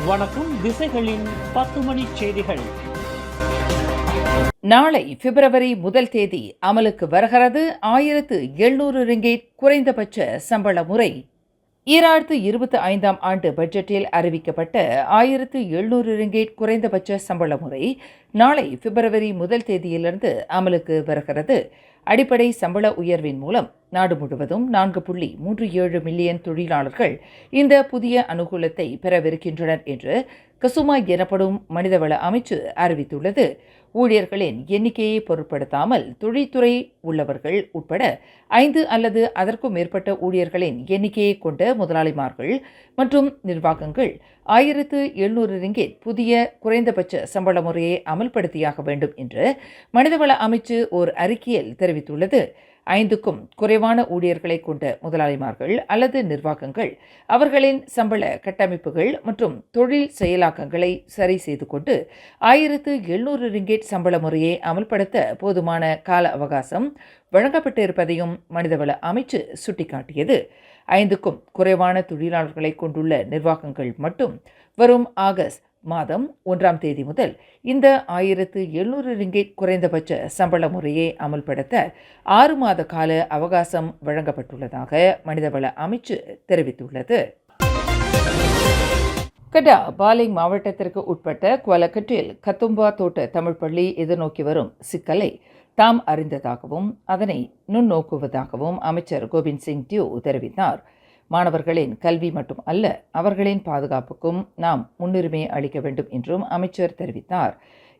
வணக்கம். திசைகளின் 10 மணி செய்திகள். நாளை பிப்ரவரி 1 தேதி அமலுக்கு வருகிறது 1700 ரிங்கேட் குறைந்தபட்ச சம்பள முறை. 2025 ஆண்டு பட்ஜெட்டில் அறிவிக்கப்பட்ட 1700 ரிங்கேட் குறைந்தபட்ச சம்பள முறை நாளை பிப்ரவரி 1 தேதியிலிருந்து அமலுக்கு வருகிறது. அடிப்படை சம்பள உயர்வின் மூலம் நாடு முழுவதும் 4.37 மில்லியன் தொழிலாளர்கள் இந்த புதிய அனுகூலத்தை பெறவிருக்கின்றனர் என்று கசுமா எனப்படும் மனிதவள அமைச்சு அறிவித்துள்ளது. ஊழியர்களின் எண்ணிக்கையை பொருட்படுத்தாமல் தொழில்துறை உள்ளவர்கள் உட்பட 5 அல்லது அதற்கும் மேற்பட்ட ஊழியர்களின் எண்ணிக்கையை கொண்ட முதலாளிமார்கள் மற்றும் நிர்வாகங்கள் 1700 ரிங்கேட் புதிய குறைந்தபட்ச சம்பள முறையை அமல்படுத்தியாக வேண்டும் என்று மனிதவள அமைச்சு ஓர் அறிக்கையில் தெரிவித்துள்ளது. 5க்கும் குறைவான ஊழியர்களை கொண்ட முதலாளிமார்கள் அல்லது நிர்வாகங்கள் அவர்களின் சம்பள கட்டமைப்புகள் மற்றும் தொழில் செயலாக்கங்களை சரி செய்து கொண்டு 1700 ரிங்கேட் சம்பள முறையை அமல்படுத்த போதுமான கால அவகாசம் வழங்கப்பட்டிருப்பதையும் மனிதவள அமைச்சு சுட்டிக்காட்டியது. 5க்கும் குறைவான தொழிலாளர்களை கொண்டுள்ள நிர்வாகங்கள் மட்டும் வரும் ஆகஸ்ட் மாதம் 1 தேதி முதல் இந்த 1700 ரிங்கேட் குறைந்தபட்ச சம்பள முறையை அமல்படுத்த 6 மாத கால அவகாசம் வழங்கப்பட்டுள்ளதாக மனிதவள அமைச்சு தெரிவித்துள்ளது. கடா பாலிங் மாவட்டத்திற்கு உட்பட்ட குவலக்கட்டில் கத்தும்பா தோட்ட தமிழ் பள்ளி எதிர்நோக்கி வரும் சிக்கலை தாம் அறிந்ததாகவும் அதனை நுண்ணோக்குவதாகவும் அமைச்சர் கோபிந்த் சிங் டியூ தெரிவித்தார். மாணவர்களின் கல்வி மட்டும் அல்ல, அவர்களின் பாதுகாப்புக்கும் நாம் முன்னுரிமை அளிக்க வேண்டும் என்றும் அமைச்சர் தெரிவித்தார்.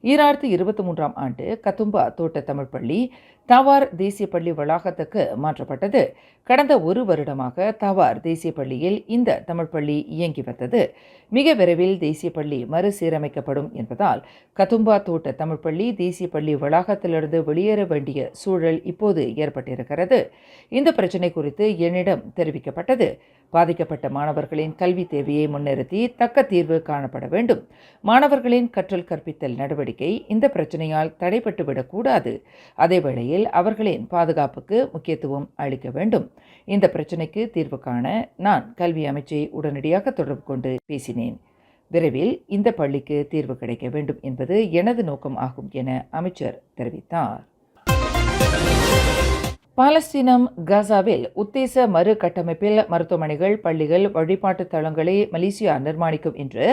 2023 ஆண்டு கத்தும்பா தோட்ட தமிழ் பள்ளி தாவார் தேசிய பள்ளி வளாகத்துக்கு மாற்றப்பட்டது. கடந்த 1 வருடமாக தாவார் தேசிய பள்ளியில் இந்த தமிழ் பள்ளி இயங்கி வந்தது. மிக விரைவில் தேசிய பள்ளி மறுசீரமைக்கப்படும் என்பதால் கத்தும்பா தோட்ட தமிழ் பள்ளி தேசிய பள்ளி வளாகத்திலிருந்து வெளியேற வேண்டிய சூழல் இப்போது ஏற்பட்டிருக்கிறது. இந்த பிரச்சினை குறித்து என்னிடம் தெரிவிக்கப்பட்டது. பாதிக்கப்பட்ட மாணவர்களின் கல்வி தேவையை முன்னிறுத்தி தக்க தீர்வு காணப்பட வேண்டும். மாணவர்களின் கற்றல் கற்பித்தல் நடவடிக்கை இந்த பிரச்சனையால் தடைபட்டுவிடக்கூடாது. அதேவேளையில் அவர்களின் பாதுகாப்புக்கு முக்கியத்துவம் அளிக்க வேண்டும். இந்த பிரச்சினைக்கு தீர்வு காண நான் கல்வி அமைச்சை உடனடியாக தொடர்பு கொண்டு பேசினேன். விரைவில் இந்த பள்ளிக்கு தீர்வு கிடைக்க வேண்டும் என்பது எனது நோக்கம் ஆகும் என அமைச்சர் தெரிவித்தார். பாலஸ்தீனம் காசாவில் உத்தேச மறு கட்டமைப்பில் மருத்துவமனைகள், பள்ளிகள், வழிபாட்டு தளங்களை மலேசியா நிர்மாணிக்கும் என்று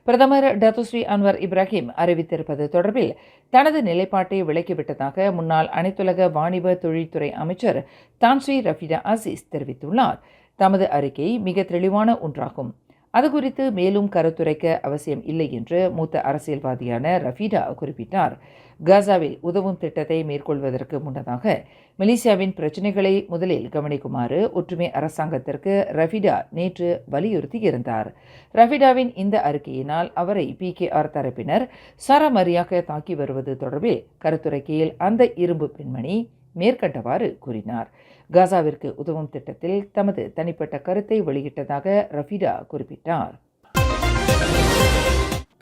பிரதமர் டத்துஸ்ரீ அன்வர் இப்ராஹிம் அறிவித்திருப்பது தொடர்பில் தனது நிலைப்பாட்டை விளக்கிவிட்டதாக முன்னாள் அனைத்துலக வாணிப தொழில்துறை அமைச்சர் தான்ஸ்ரீ ரஃபீடா அசீஸ் தெரிவித்துள்ளார். தமது அறிக்கை மிக தெளிவான ஒன்றாகும். அது குறித்து மேலும் கருத்துரைக்க அவசியம் இல்லை என்று மூத்த அரசியல்வாதியான ரஃபீடா குறிப்பிட்டார். காசாவில் உதவும் திட்டத்தை மேற்கொள்வதற்கு முன்னதாக மலேசியாவின் பிரச்சினைகளை முதலில் கவனிக்குமாறு ஒற்றுமை அரசாங்கத்திற்கு ரஃபீடா நேற்று வலியுறுத்தியிருந்தார். ரஃபீடாவின் இந்த அறிக்கையினால் அவரை PKR தரப்பினர் சரமரியாக தாக்கி வருவது தொடர்பில் கருத்துரைக்கையில் அந்த இரும்பு பெண்மணி மேற்கண்டவாறு கூறினார். காசாவிற்கு உதவும் திட்டத்தில் தமது தனிப்பட்ட கருத்தை வெளியிட்டதாக ரஃபீடா குறிப்பிட்டார்.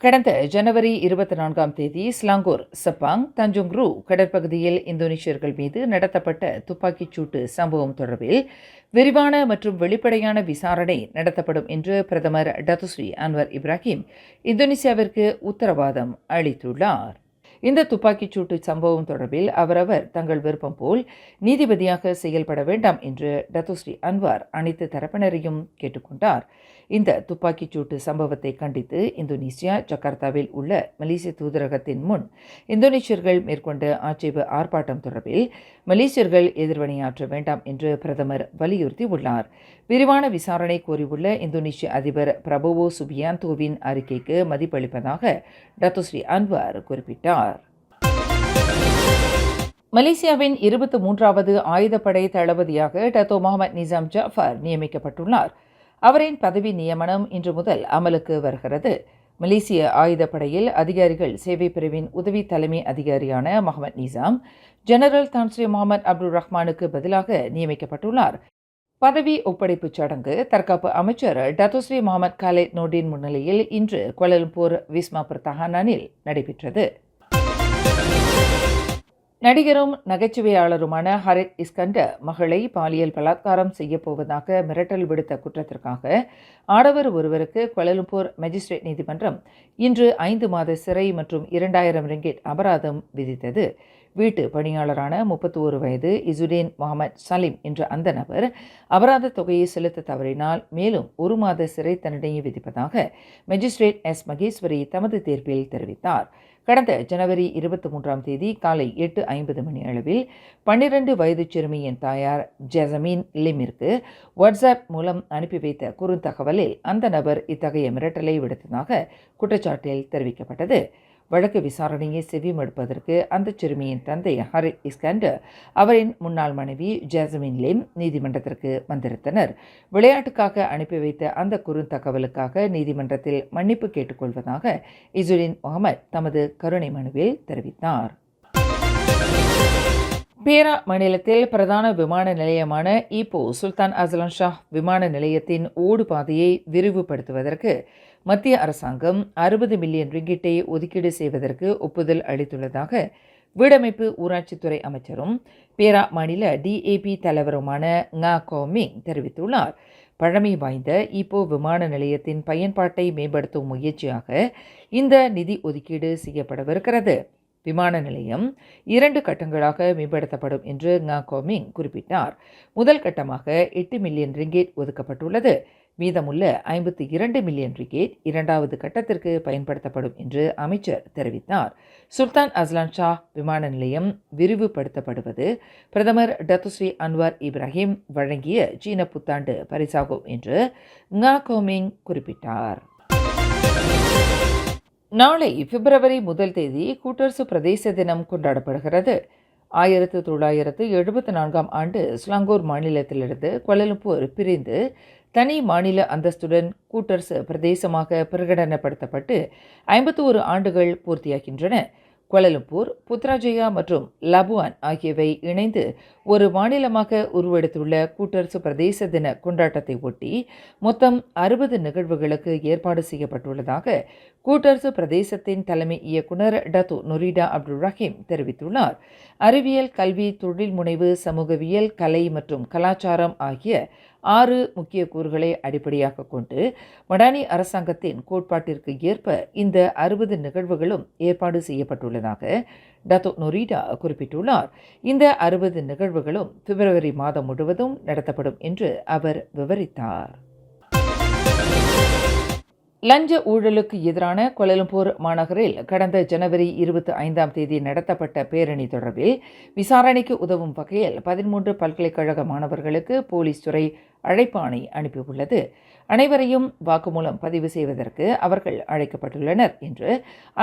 கடந்த ஜனவரி 24 தேதி ஸ்லாங்கூர், சப்பாங், தஞ்சோங் ரூ கடற்பகுதியில் இந்தோனேஷியர்கள் மீது நடத்தப்பட்ட துப்பாக்கிச் சூட்டு சம்பவம் தொடர்பில் விரிவான மற்றும் வெளிப்படையான விசாரணை நடத்தப்படும் என்று பிரதமர் டத்துஸ்ரீ அன்வர் இப்ராஹிம் இந்தோனேசியாவிற்கு உத்தரவாதம் அளித்துள்ளார். இந்த துப்பாக்கிச் சூட்டு சம்பவம் தொடர்பில் அவரவர் தங்கள் விருப்பம் போல் நீதிபதியாக செயல்பட வேண்டாம் என்று டத்துஸ்ரீ அன்வார் அனைத்து தரப்பினரையும் கேட்டுக்கொண்டார். இந்த துப்பாக்கிச் சூட்டு சம்பவத்தை கண்டித்து இந்தோனேசியா ஜகார்த்தாவில் உள்ள மலேசிய தூதரகத்தின் முன் இந்தோனேஷியர்கள் மேற்கொண்ட ஆட்சேப ஆர்ப்பாட்டம் தொடர்பில் மலேசியர்கள் எதிர்வினையாற்ற வேண்டாம் என்று பிரதமர் வலியுறுத்தியுள்ளார். விரிவான விசாரணை கோரியுள்ள இந்தோனேஷிய அதிபர் பிரபோவோ சுபியாந்தோவின் அறிக்கைக்கு மதிப்பளிப்பதாக டத்துஸ்ரீ அன்வார் குறிப்பிட்டார். மலேசியாவின் 23வது ஆயுதப்படை தளபதியாக டத்தோ முகமது நிசாம் ஜாஃபர் நியமிக்கப்பட்டுள்ளார். அவரின் பதவி நியமனம் இன்று முதல் அமலுக்கு வருகிறது. மலேசிய ஆயுதப்படையில் அதிகாரிகள் சேவை பிரிவின் உதவி தலைமை அதிகாரியான முகமது நிசாம் ஜெனரல் தான்ஸ்ரீ முகமது அப்துல் ரஹ்மானுக்கு பதிலாக நியமிக்கப்பட்டுள்ளார். பதவி ஒப்படைப்புச் சடங்கு தற்காப்பு அமைச்சர் டத்துஸ்ரீ முகமது காலித் நோர்டின் முன்னிலையில் இன்று கோலாலம்பூர் விஸ்மா பிரதாஹானில் நடைபெற்றது. நடிகரும் நகைச்சுவையாளருமான ஹரித் இஸ்கண்டர் மகளை பாலியல் பலாத்காரம் செய்யப்போவதாக மிரட்டல் விடுத்த குற்றத்திற்காக ஆடவர் ஒருவருக்கு கோலாலம்பூர் மேஜிஸ்ட்ரேட் நீதிமன்றம் இன்று 5 மாத சிறை மற்றும் 2000 ரிங்கிட் அபராதம் விதித்தது. வீட்டு பணியாளரான 31 வயது இசுடீன் முகமது சலீம் என்ற அந்த நபர் அபராத தொகையை செலுத்த தவறினால் மேலும் 1 மாத சிறை தண்டனையை விதிப்பதாக மேஜிஸ்ட்ரேட் எஸ் மகேஸ்வரி தமது தீர்ப்பில் தெரிவித்தார். கடந்த ஜனவரி 23ஆம் தேதி காலை 8:50 மணி அளவில் 12 வயது சிறுமியின் தாயார் ஜெசமீன் லிமிற்கு வாட்ஸ்அப் மூலம் அனுப்பி வைத்த குறுந்தகவலில் அந்த நபர் இத்தகைய மிரட்டலை விடுத்ததாக குற்றச்சாட்டில் தெரிவிக்கப்பட்டது. வழக்கு விசாரணையை செவிமடுப்பதற்கு அந்த சிறுமியின் தந்தை ஹரித் இஸ்கண்டர் அவரின் முன்னாள் மனைவி ஜாஸ்மின் லிம் நீதிமன்றத்திற்கு வந்திருந்தனர். விளையாட்டுக்காக அனுப்பி வைத்த அந்த குறுந்தகவலுக்காக நீதிமன்றத்தில் மன்னிப்பு கேட்டுக்கொள்வதாக இசுடீன் முகமது தமது கருணை மனுவில் தெரிவித்தார். பேரா மாநிலத்தில் பிரதான விமான நிலையமான ஈப்போ சுல்தான் அஸ்லான் ஷா விமான நிலையத்தின் ஓடு பாதையை விரிவுபடுத்துவதற்கு மத்திய அரசாங்கம் 60 மில்லியன் ரிங்கிட்டை ஒதுக்கீடு செய்வதற்கு ஒப்புதல் அளித்துள்ளதாக வீடமைப்பு ஊராட்சித்துறை அமைச்சரும் பேரா மாநில DAP தலைவருமான ngா கோமிங் தெரிவித்துள்ளார். பழமை வாய்ந்த ஈப்போ விமான நிலையத்தின் பயன்பாட்டை மேம்படுத்தும் முயற்சியாக இந்த நிதி ஒதுக்கீடு செய்யப்படவிருக்கிறது. விமான நிலையம் 2 கட்டங்களாக மேம்படுத்தப்படும் என்று ngா கோமிங் குறிப்பிட்டார். முதல் கட்டமாக 8 மில்லியன் ரிங்கிட் ஒதுக்கப்பட்டுள்ளது. மீதமுள்ள 52 மில்லியன் ரிங்கிட் இரண்டாவது கட்டத்திற்கு பயன்படுத்தப்படும் என்று அமைச்சர் தெரிவித்தார். சுல்தான் அஸ்லான் ஷா விமான நிலையம் விரிவுபடுத்தப்படுவது பிரதமர் டத்துஸ்ரீ அன்வார் இப்ராஹிம் வழங்கிய சீன புத்தாண்டு பரிசாகும் என்று ngா கோமிங் குறிப்பிட்டார். நாளை பிப்ரவரி 1 தேதி கூட்டரசு பிரதேச தினம் கொண்டாடப்படுகிறது. 1974ஆம் ஆண்டு ஸ்லாங்கூர் மாநிலத்திலிருந்து கோலாலம்பூர் பிரிந்து தனி மாநில அந்தஸ்துடன் கூட்டரசு பிரதேசமாக பிரகடனப்படுத்தப்பட்டு 51 ஆண்டுகள் பூர்த்தியாகின்றன. கோலாலம்பூர், புத்ராஜயா மற்றும் லபுவான் ஆகியவை இணைந்து ஒரு மாநிலமாக உருவெடுத்துள்ள கூட்டரசு பிரதேச தின கொண்டாட்டத்தை ஒட்டி மொத்தம் 60 நிகழ்வுகளுக்கு ஏற்பாடு செய்யப்பட்டுள்ளதாக கூட்டரசு பிரதேசத்தின் தலைமை இயக்குனர் டத்து நொரிடா அப்துல் ரஹீம் தெரிவித்துள்ளார். அறிவியல், கல்வி, தொழில் முனைவு, சமூகவியல், கலை மற்றும் கலாச்சாரம் ஆகிய 6 முக்கிய கூறுகளை அடிப்படையாக கொண்டு மடானி அரசாங்கத்தின் கோட்பாட்டிற்கு ஏற்ப இந்த 60 நிகழ்வுகளும் ஏற்பாடு செய்யப்பட்டுள்ளதாக டத்து நொரிடா குறிப்பிட்டுள்ளார். இந்த 60 நிகழ்வுகளும் பிப்ரவரி மாதம் முழுவதும் நடத்தப்படும் என்று அவர் விவரித்தார். லஞ்ச ஊழலுக்கு எதிரான கோலாலம்பூர் மாநகரில் கடந்த ஜனவரி 25ஆம் தேதி நடத்தப்பட்ட பேரணி தொடர்பில் விசாரணைக்கு உதவும் வகையில் 13 பல்கலைக்கழக மாணவர்களுக்கு போலீஸ் துறை அழைப்பாணை அனுப்பியுள்ளது. அனைவரையும் வாக்குமூலம் பதிவு செய்வதற்கு அவர்கள் அழைக்கப்பட்டுள்ளனர் என்று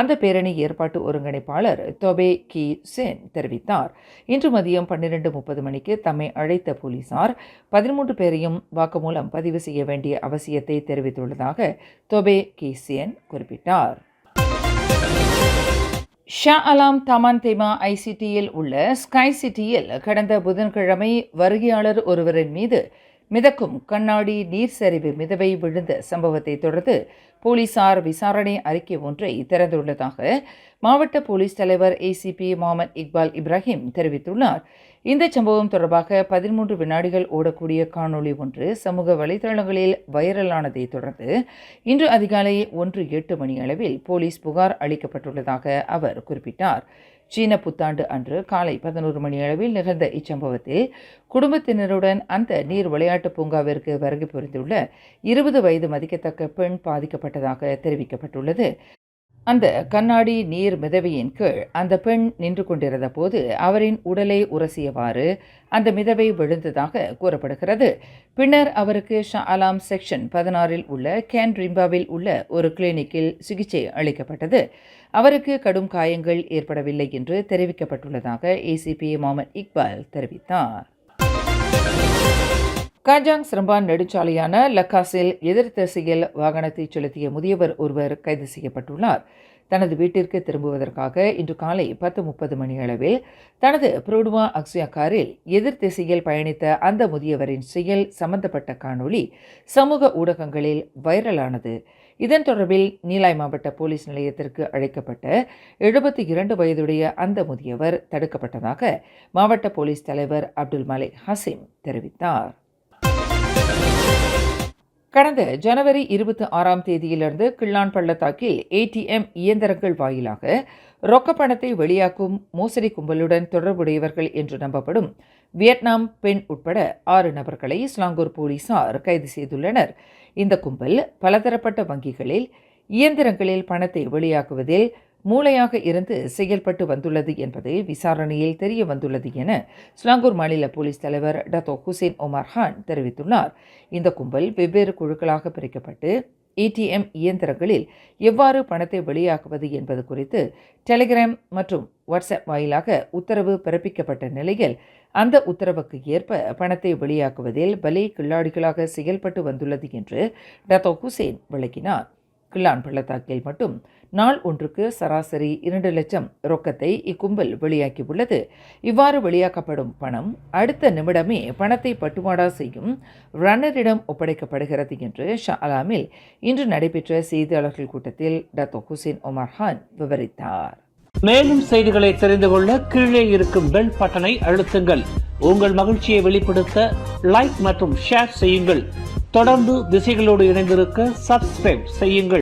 அந்த பேரணி ஏற்பாட்டு ஒருங்கிணைப்பாளர் தோபே கி சென் தெரிவித்தார். இன்று மதியம் 12:30 மணிக்கு தம்மை அழைத்த போலீசார் 13 பேரையும் வாக்குமூலம் பதிவு செய்ய வேண்டிய அவசியத்தை தெரிவித்துள்ளதாக தோபே கி சென் குறிப்பிட்டார். ஷா அலாம் தமான் தேமா ICTயில் உள்ள ஸ்கை சிட்டியில் கடந்த புதன்கிழமை வருகையாளர் ஒருவரின் மீது மிதக்கும் கண்ணாடி நீர் சரிவு மிதவை விழுந்த சம்பவத்தை தொடர்ந்து போலீசார் விசாரணை அறிக்கை ஒன்றை திறந்துள்ளதாக மாவட்ட போலீஸ் தலைவர் ACP முகமது இக்பால் இப்ராஹிம் தெரிவித்துள்ளார். இந்த சம்பவம் தொடர்பாக 13 வினாடிகள் ஓடக்கூடிய காணொளி ஒன்று சமூக வலைதளங்களில் வைரலானதை தொடர்ந்து இன்று அதிகாலை 1:08 மணி அளவில் போலீஸ் புகார் அளிக்கப்பட்டுள்ளதாக அவர் குறிப்பிட்டார். சீன புத்தாண்டு அன்று காலை 11 மணி அளவில் நிகழ்ந்த இச்சம்பவத்தில் குடும்பத்தினருடன் அந்த நீர் விளையாட்டு பூங்காவிற்கு வருகை புரிந்துள்ள 20 வயது மதிக்கத்தக்க பெண் பாதிக்கப்பட்டதாக தெரிவிக்கப்பட்டுள்ளது. அந்த கண்ணாடி நீர் மிதவையின் கீழ் அந்த பெண் நின்று கொண்டிருந்த போது அவரின் உடலை உரசியவாறு அந்த மிதவை விழுந்ததாக கூறப்படுகிறது. பின்னர் அவருக்கு ஷா அலாம் செக்ஷன் 16இல் உள்ள கேன் ரிம்பாவில் உள்ள ஒரு கிளினிக்கில் சிகிச்சை அளிக்கப்பட்டது. அவருக்கு கடும் காயங்கள் ஏற்படவில்லை என்று தெரிவிக்கப்பட்டுள்ளதாக ACP முகமது இக்பால் தெரிவித்தார். காஜாங் சிரம்பான் நெடுஞ்சாலையான லக்காஸில் எதிர் திசையில் வாகனத்தை செலுத்திய முதியவர் ஒருவர் கைது செய்யப்பட்டுள்ளார். தனது வீட்டிற்கு திரும்புவதற்காக இன்று காலை 10:30 மணி அளவில் தனது புரோடுவா அக்ஸியா காரில் எதிர் திசையில் பயணித்த அந்த முதியவரின் செயல் சம்பந்தப்பட்ட காணொளி சமூக ஊடகங்களில் வைரலானது. இதன் தொடர்பில் நீலாய் மாவட்ட போலீஸ் நிலையத்திற்கு அழைக்கப்பட்ட 72 வயதுடைய அந்த முதியவர் தடுக்கப்பட்டதாக மாவட்ட போலீஸ் தலைவர் அப்துல் மலிக் ஹசீம் தெரிவித்தார். கடந்த ஜனவரி 26ஆம் தேதியிலிருந்து கிள்ளான் பள்ளத்தாக்கில் ATM இயந்திரங்கள் வாயிலாக ரொக்க பணத்தை வெளியாக்கும் மோசடி கும்பலுடன் தொடர்புடையவர்கள் என்று நம்பப்படும் வியட்நாம் பெண் உட்பட 6 நபர்களை ஸ்லாங்கூர் போலீசார் கைது செய்துள்ளனர். இந்த கும்பல் பலதரப்பட்ட வங்கிகளில் இயந்திரங்களில் பணத்தை வெளியாக்குவதில் மூளையாக இருந்து செயல்பட்டு வந்துள்ளது என்பது விசாரணையில் தெரிய வந்துள்ளது என ஸ்லாங்கூர் மாநில போலீஸ் தலைவர் டத்தோ ஹுசேன் ஒமர் கான் தெரிவித்துள்ளார். இந்த கும்பல் வெவ்வேறு குழுக்களாக பிரிக்கப்பட்டு ATM இயந்திரங்களில் எவ்வாறு பணத்தை வெளியாக்குவது என்பது குறித்து டெலிகிராம் மற்றும் வாட்ஸ்அப் வாயிலாக உத்தரவு பிறப்பிக்கப்பட்ட நிலையில் அந்த உத்தரவுக்கு ஏற்ப பணத்தை வெளியாக்குவதில் பலே கில்லாடிகளாக செயல்பட்டு வந்துள்ளது என்று டத்தோ ஹுசேன் விளக்கினார். கிள்ளான் பள்ளத்தாக்கில் மட்டும் நாள் ஒன்றுக்கு சராசரி 2 லட்சம் ரொக்கத்தை இக்கும்பல் வெளியாக்கியுள்ளது. இவ்வாறு வெளியாக்கப்படும் பணம் அடுத்த நிமிடமே பணத்தை பட்டுவாடா செய்யும் ரன்னரிடம் ஒப்படைக்கப்படுகிறது என்று ஷா அலாமில் இன்று நடைபெற்ற செய்தியாளர்கள் கூட்டத்தில் டத்தோ ஹுசேன் ஒமர் கான் விவரித்தார். மேலும் செய்திகளை தெரிந்து கொள்ள கீழே இருக்கும் பெல் பட்டனை அழுத்துங்கள். உங்கள் மகிழ்ச்சியை வெளிப்படுத்த லைக் மற்றும் ஷேர் செய்யுங்கள். தொடர்ந்து திசைகளோடு இணைந்திருக்க சப்ஸ்கிரைப் செய்யுங்கள்.